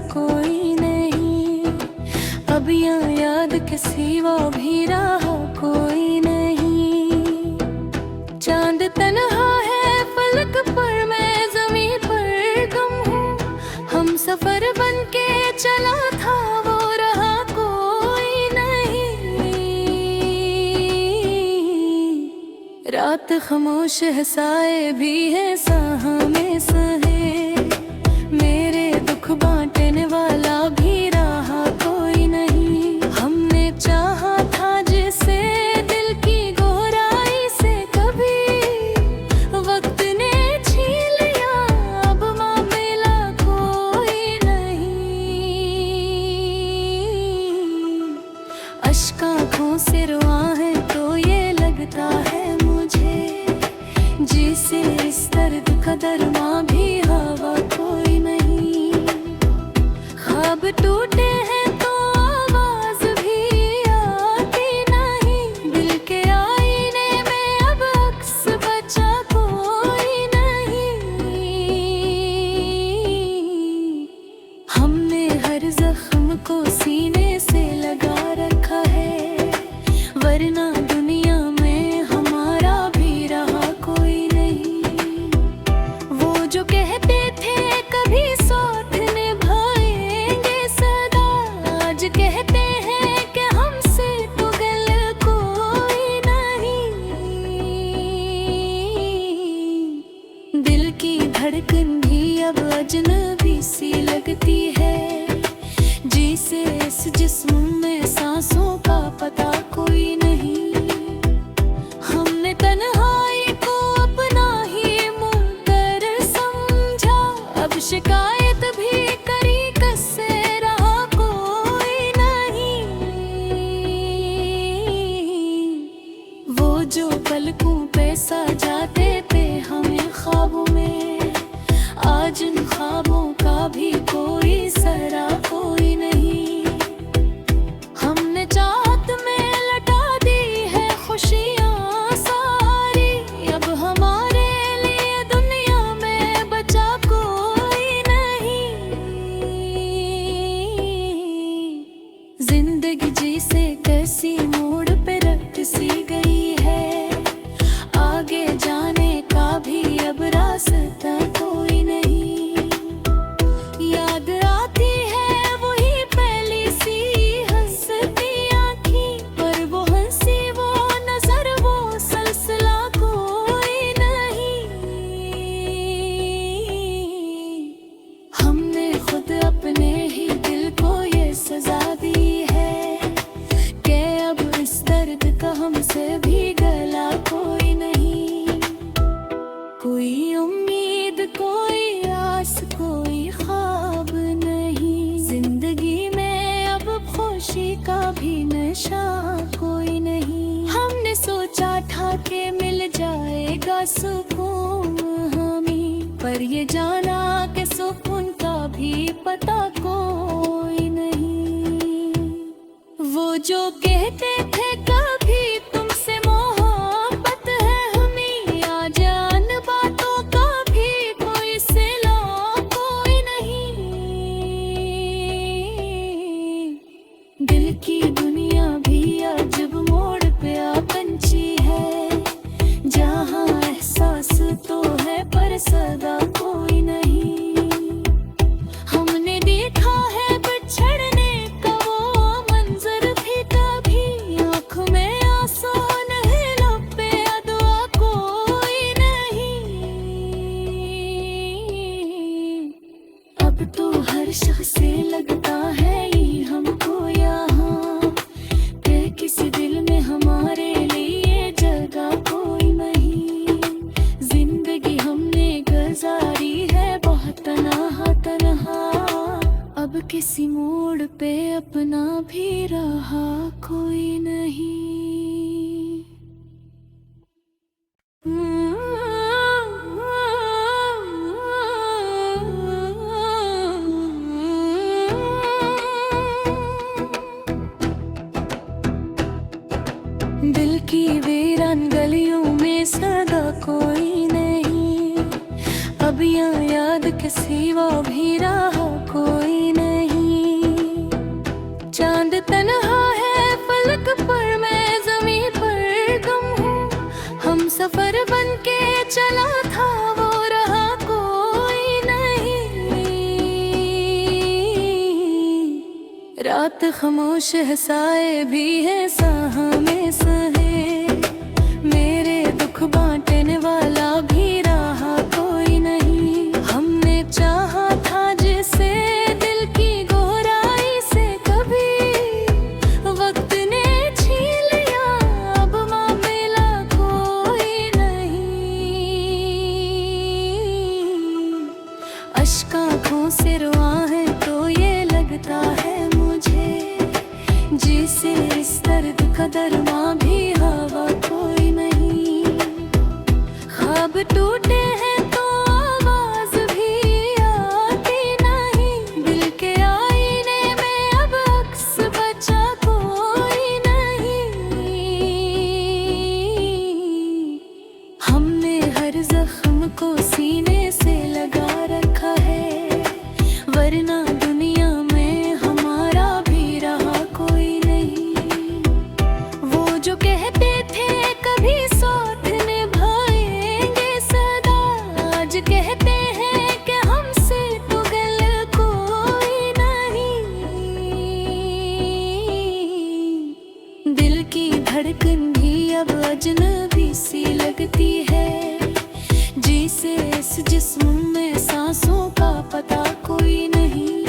कोई नहीं। अब यहाँ याद के सिवा भी रहा कोई नहीं। चांद तन्हा है फलक पर, मैं ज़मीं पर गम हूँ। हम सफर बन के चला था, वो रहा कोई नहीं। रात खामोश है, साए भी है साहा में सहे। मेरे दुख बांटने वाला भी रहा कोई नहीं। हमने चाहा था जिसे दिल की गहराई से, कभी वक्त ने छीन लिया, अब मिला कोई नहीं। अश्क आँखों से रुआ है तो ये लगता है मुझे, जिसे इस दर्द का दरमा भी हवा कोई नहीं। ख्वाब टूटे हैं तो आवाज भी आती नहीं। दिल के आईने में अब अक्स बचा कोई नहीं। हमने हर जख्म को सीने से लगा रखा है, वरना दुनिया में हमारा भी रहा कोई नहीं। वो जो कहते थे कभी साथ निभाएंगे सदा, आज कहते हैं कि हमसे तो गल कोई नहीं। दिल की धड़कन भी अब अजनबी सी लगती है, जिसे इस जिस्म में सांसों का पता कोई नहीं। हमने तन्हाई को अपना ही मुकद्दर समझा, अब शिकायत भी करी कससे रहा कोई नहीं। वो जो पलकों पे सजाते थे हमें ख्वाबों में, आज उन ख्वाबों का भी कोई सरा कोई नहीं। हमने चाहत में लटा दी है खुशियाँ सारी, अब हमारे लिए दुनिया में बचा कोई नहीं। जिंदगी जिसे कैसी मोड़ पे रख सी गई है, आगे जाने का भी अब रास्ता कोई नहीं। याद आती है वही पहली सी हंसती आँखी, पर वो हंसी वो नजर वो सिलसिला कोई नहीं। हमने खुद अपने ही दिल को ये सजा दी है कि अब इस दर्द का हमसे भी गला कोई नहीं। कोई उम्मीद कोई आस कोई ख्वाब नहीं। जिंदगी में अब खुशी का भी नशा कोई नहीं। हमने सोचा था कि मिल जाएगा सुकून हमें, पर ये जाना कि सुकून का भी पता कोई नहीं। वो जो कहते थे कभी तुमसे मोहब्बत है हमें, आज अन बातों का भी कोई सिला कोई नहीं। दिल की दुनिया भी अजब मोड़ पे आ पंछी है, जहाँ एहसास तो है पर सदा कोई नहीं। हमने देखा है बिछड़ने का वो मंजर भी कभी, आँख में आंसू नहीं लपे दुआ कोई नहीं। अब तो हर शख्स से लगता है ये हमको यहाँ, कि किसी दिल में हमारे लिए जगह कोई नहीं। जिंदगी हमने गुजारी है बहुत तन्हा तन्हा, अब किसी मोड़ पे अपना भी रहा कोई नहीं। दिल की वीरान गलियों में सदा कोई नहीं, अब यहाँ याद के सिवा भी रहा कोई नहीं। रात खामोश है, साए भी है साहा में सहे। मेरे दुख बांटने वाला भी रहा कोई नहीं। हमने चाहा था जिसे दिल की गहराई से, कभी वक्त ने छीन लिया, अब मामला कोई नहीं। अश्क आँखों से रुआ है तो ये लगता है जिसे इस दर्द का दरमा भी हवा कोई नहीं। ख्वाब टूटे हैं तो आवाज भी आती नहीं। दिल के आईने में अब अक्स बचा कोई नहीं। हमने हर जख्म को सीने से लगा रखा है, वरना दुनिया में हमारा भी रहा कोई नहीं। वो जो कहते थे कभी साथ निभाएंगे सदा, आज कहते हैं कि हमसे तो गल कोई नहीं। दिल की धड़कन भी अब अजनबी सी लगती है, जिसे इस जिस्म में सांसों का पता कोई नहीं।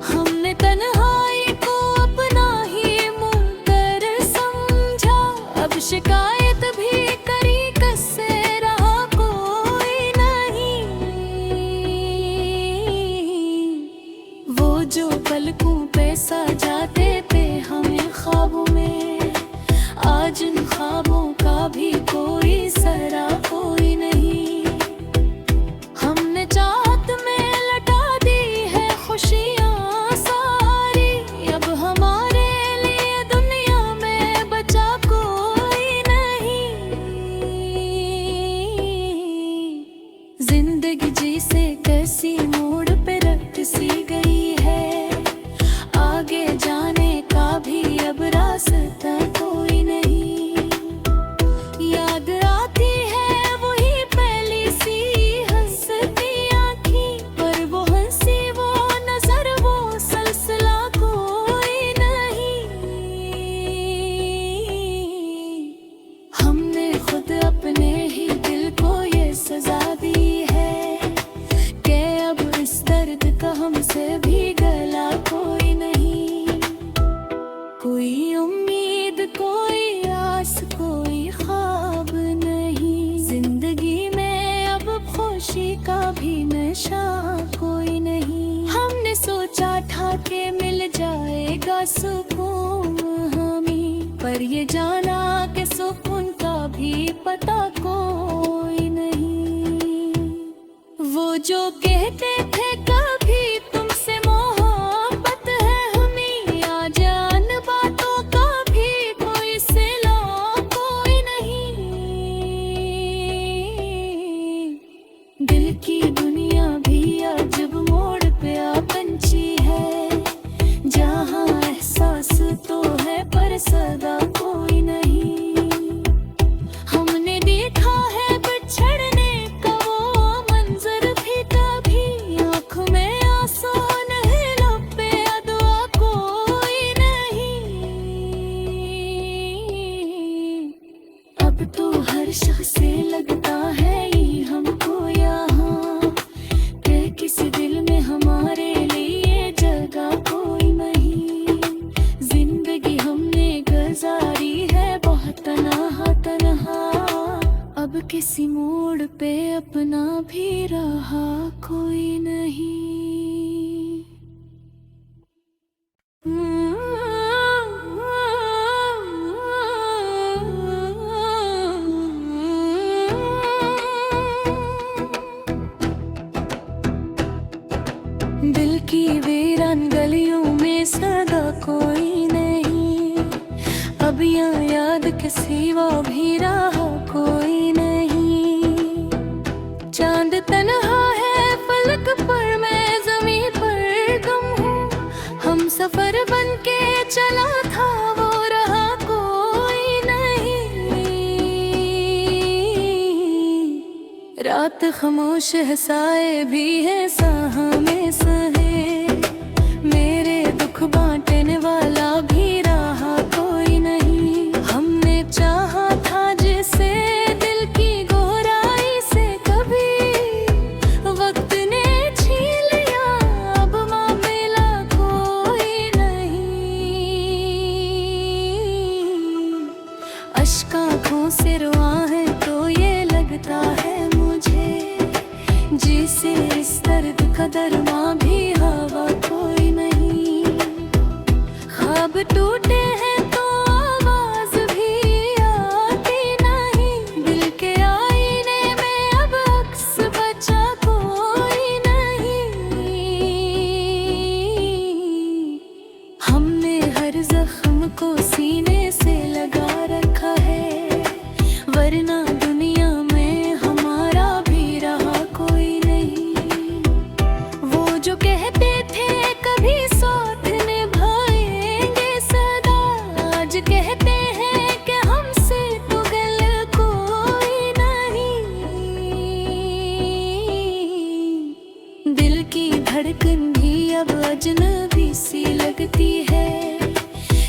हमने तन्हाई को अपना ही मुनकर समझा, अब शिकायत भी करी कससे रहा कोई नहीं। वो जो पलकों पे सजाते थे हमें ख्वाबों में, आज उन ख्वाबों का भी कोई सरा कोई नहीं। हमने चाहत में लटा दी है खुशियाँ सारी, अब हमारे लिए दुनिया में बचा कोई नहीं। जिंदगी जिसे कैसी मोड़ पे रट सी गई है, आगे जाने का भी अब रास्ता कोई नहीं। याद आती है वही पहली सी हंसती आँखी, पर वो हंसी वो नजर वो सिलसिला कोई नहीं। हमने खुद अपने ही दिल को ये सजा दी है कि अब इस दर्द का हमसे भी गला कोई नहीं। कोई उम्मीद कोई आस कोई ख्वाब नहीं, जिंदगी में अब खुशी का भी नशा कोई नहीं। हमने सोचा था कि मिल जाएगा सुकून हमें, पर ये जाना कि सुकून का भी पता कोई नहीं। वो जो कहते थे कभी तुमसे मोहब्बत है हमें, आज अन बातों का भी कोई सिला कोई नहीं। दिल की दुनिया भी अजब मोड़ पे आ पंछी है, जहाँ एहसास तो है पर सदा कोई नहीं। हमने देखा है बिछड़ने का वो मंजर भी कभी, आँख में आंसू नहीं लब पे दुआ कोई नहीं। अब तो हर शख्स से लगता है ही हमको यहाँ, कि किसी दिल में हमारे लिए जगह कोई नहीं। जिंदगी हमने गुजारी है बहुत तन्हा तन्हा, अब किसी मोड़ पे अपना भी रहा कोई नहीं। दिल की वीरान गलियों में सदा कोई नहीं, अब यहाँ याद के सिवा भी रहा कोई नहीं। चांद तन्हा है फलक पर, मैं जमीन पर गम हूँ। हम सफर बन के चला था वो रहा कोई नहीं। रात खामोश है, साए भी है साहा में सहे। मेरे दुख कभी साथ निभाएंगे सदा। आज कहते हैं कि हमसे तो गल कोई नहीं। दिल की धड़कन भी अब अजनबी सी लगती है,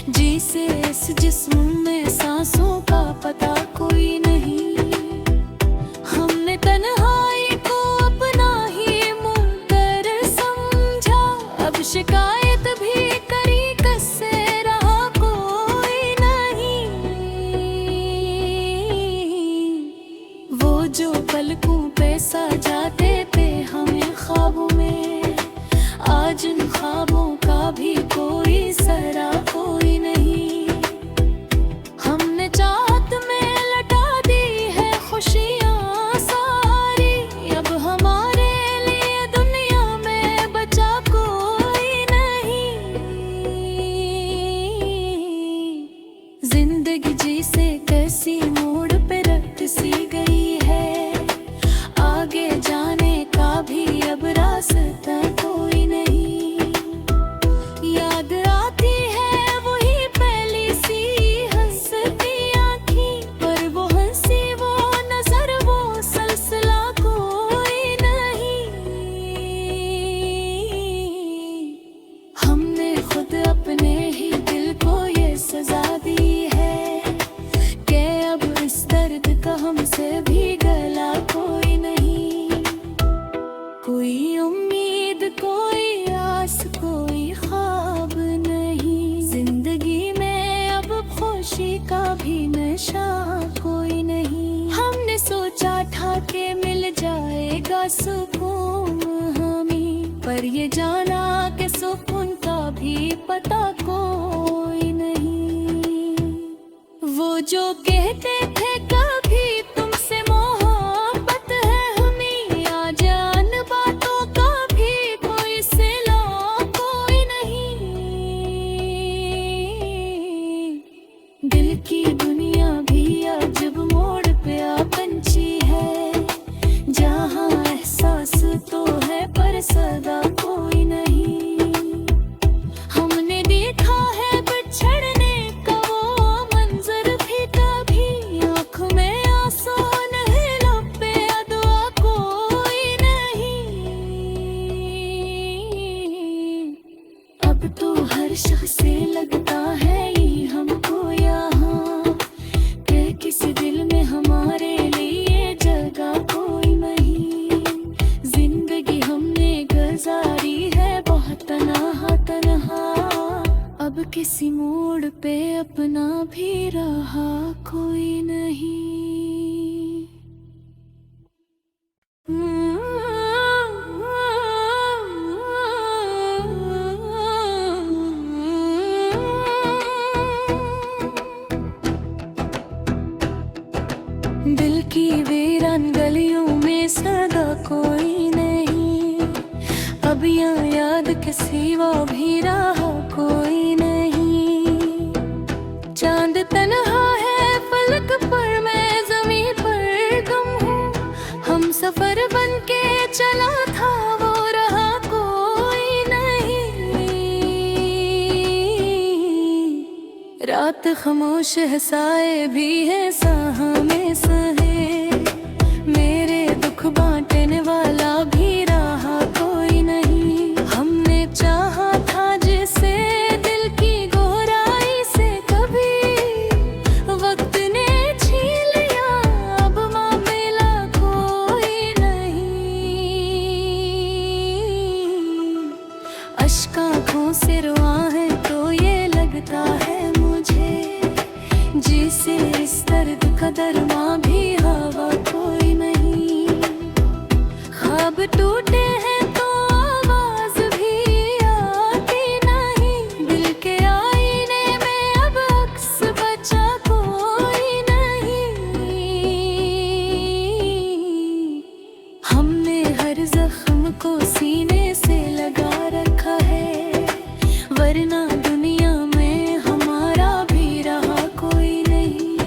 जिसे इस जिस्म में सांसों का पता कोई नहीं। हमने तन्हाई को अपना ही मुनकर समझा, अब शिकायत भी करी कससे रहा कोई नहीं। वो जो पलकों पे सजाते थे हमें ख्वाबों में, आज इन ख्वाबों का भी कोई सरा कोई नहीं। हमने चाहत में लटा दी है खुशियाँ सारी, अब हमारे लिए दुनिया में बचा कोई नहीं। जिंदगी जिसे कैसी मोड़ पे रख सी गई है, आगे जाने का भी अब रास्ता कोई नहीं। याद आती है वही पहली सी हंसती आँखी, पर वो हंसी वो नजर वो सिलसिला कोई नहीं। हमने खुद अपने ही दिल को ये सजा दी है कि अब इस दर्द का हमसे भी गला कोई नहीं। कोई उम्मीद कोई आस कोई ख्वाब नहीं, जिंदगी में अब खुशी का भी नशा कोई नहीं। हमने सोचा था कि मिल जाएगा सुकून हमें, पर ये जाना कि सुकून का भी पता कोई नहीं। वो जो कहते थे कभी तुमसे मोहब्बत है हमें, आज अन बातों का भी कोई सिला कोई नहीं। दिल की दुनिया भी अजब मोड़ पे आ पंछी है, जहाँ एहसास तो है पर सदा कोई नहीं। हमने देखा है बिछड़ने का वो मंजर भी कभी, आँख में आंसू नहीं लपे दुआ कोई नहीं। अब तो हर शख्स से लगता है ये हमको यहाँ, कि किसी दिल में हमारे लिए जगह कोई नहीं। जिंदगी हमने गुजारी है बहुत तन्हा तन्हा, अब किसी मोड़ पे अपना भी रहा कोई नहीं। दिल की वीरान गलियों में सदा कोई नहीं, अब यहाँ याद के सिवा भी रहा कोई नहीं। चांद तन्हा है फलक पर, मैं जमीन पर गुम हूँ। हम सफर बन के चला था वो रहा कोई नहीं। रात खामोश है साए भी है साहा में सहे, मेरे दुख बांटने वाला भी रहा कोई नहीं। हमने चाहा था जिसे दिल की गहराई से, कभी वक्त ने छीन लिया अब मामला कोई नहीं। अश्क आँखों से रुआ है तो ये लगता है मुझे, जिसे इस दर्द का दरमा भी हवा कोई नहीं। ख्वाब टूटे हैं तो आवाज भी आती नहीं, दिल के आईने में अब अक्स बचा कोई नहीं। हमने हर जख्म को सीने से लगा रखा है, वरना दुनिया में हमारा भी रहा कोई नहीं।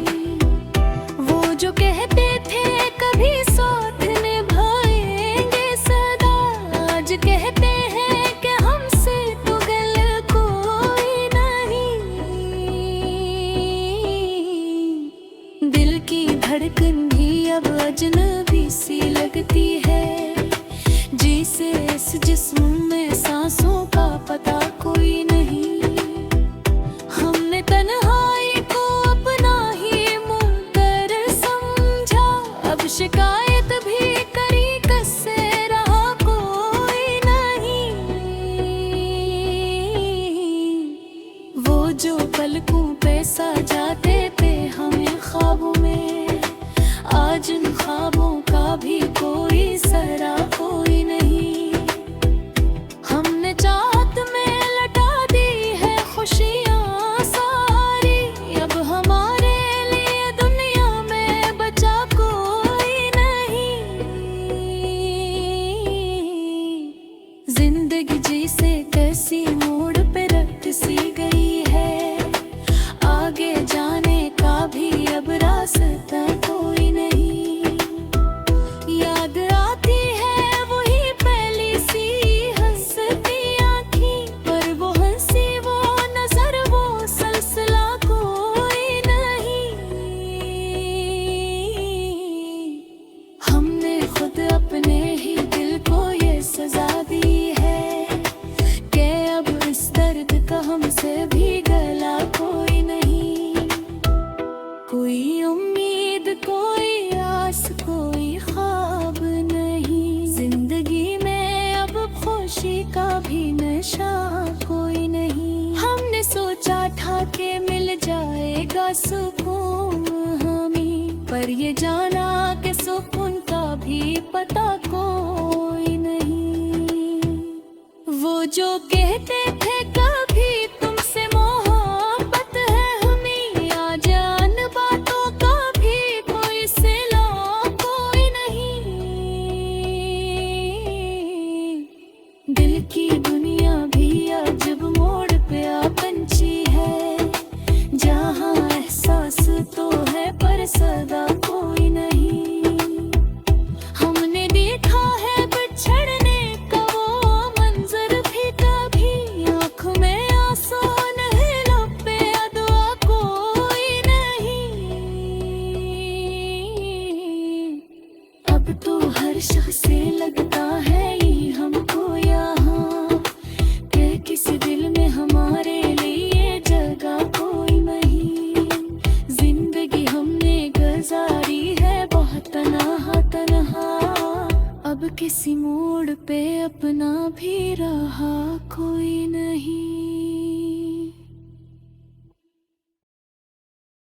वो जो कहते थे कभी साथ निभाएंगे सदा, पलकों पे सजाते थे हमें ख्वाबों में, आज इन ख्वाबों का भी कोई सरा कोई नहीं। हमने चाहत में लटा दी है खुशियाँ सारी, अब हमारे लिए दुनिया में बचा कोई नहीं। जिंदगी जैसे कैसी मोड़ पे रख सी गई है, आगे जाने का भी अब रास्ता कोई नहीं। याद आती है वही पहली सी हंसती आँखें, पर वो हंसी वो नजर वो सिलसिला कोई नहीं। हमने खुद अपने ही दिल को ये सजा दी है कि अब इस दर्द का हमसे भी गला कोई नहीं। कोई उम्मीद कोई आस कोई ख्वाब नहीं, जिंदगी में अब खुशी का भी नशा कोई नहीं। हमने सोचा था कि मिल जाएगा सुकून हमें, पर ये जाना कि सुकून का भी पता कोई नहीं। वो जो कहते थे कभी तुमसे मोहब्बत है हमें, आज आन बातों का भी कोई सिला कोई नहीं। दिल की दुनिया भी अजब मोड़ पे आ पंछी है, जहाँ एहसास तो है पर सदा कोई नहीं। हमने देखा है बिछड़ने का वो मंजर भी कभी, आँख में आंसू नहीं लब पे दुआ कोई नहीं। अब तो हर शख्स से लगता है ये हमको यहाँ, कि किसी दिल में हमारे लिए जगह कोई नहीं। जिंदगी हमने गुजारी है बहुत तन्हा तन्हा, अब किसी मोड़ पे अपना भी रहा कोई नहीं।